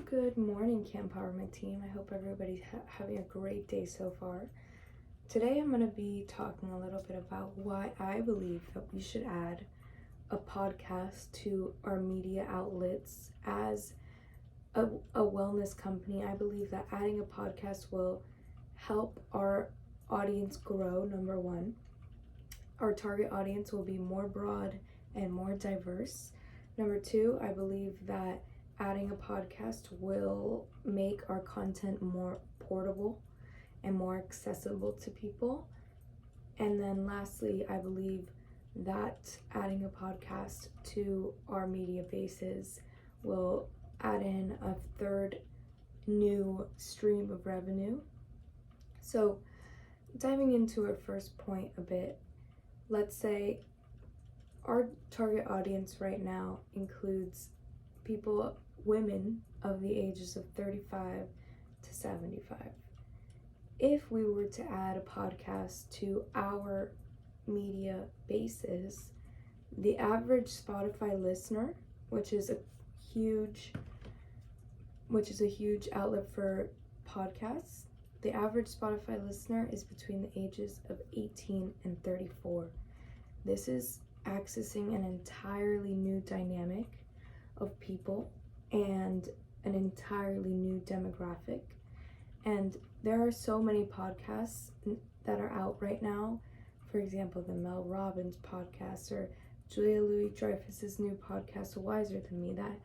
Good morning, Campowerment team. I hope everybody's having a great day so far. Today I'm going to be talking a little bit about why I believe that we should add a podcast to our media outlets. As a wellness company, I believe that adding a podcast will help our audience grow, number one. Our target audience will be more broad and more diverse. Number two, I believe that adding a podcast will make our content more portable and more accessible to people. And then lastly, I believe that adding a podcast to our media bases will add in a third new stream of revenue. So diving into our first point a bit, let's say our target audience right now includes women of the ages of 35 to 75. If we were to add a podcast to our media bases, the average Spotify listener, which is a huge outlet for podcasts, the average Spotify listener is between the ages of 18 and 34. This is accessing an entirely new dynamic of people and an entirely new demographic. And there are so many podcasts that are out right now. For example, the Mel Robbins podcast or Julia Louis-Dreyfus's new podcast, Wiser Than Me, that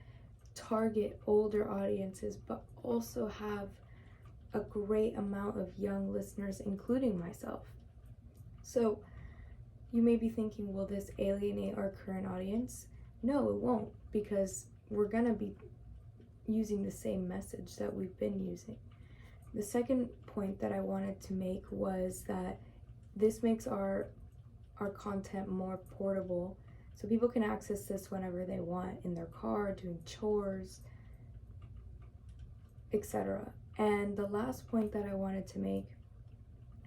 target older audiences but also have a great amount of young listeners, including myself. So you may be thinking, will this alienate our current audience? No, it won't, because we're going to be using the same message that we've been using. The second point that I wanted to make was that this makes our content more portable, so people can access this whenever they want, in their car, doing chores, etc. And the last point that I wanted to make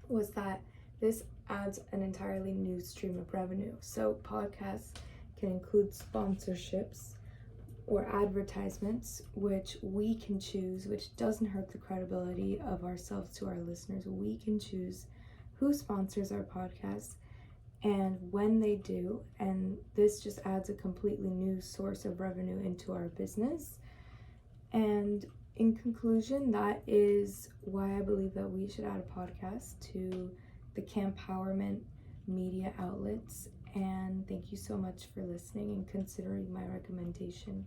was that this adds an entirely new stream of revenue. So podcasts can include sponsorships or advertisements, which we can choose, which doesn't hurt the credibility of ourselves to our listeners. We can choose who sponsors our podcast and when they do, and this just adds a completely new source of revenue into our business. And in conclusion, that is why I believe that we should add a podcast to the Campowerment media outlets. And thank you so much for listening and considering my recommendation.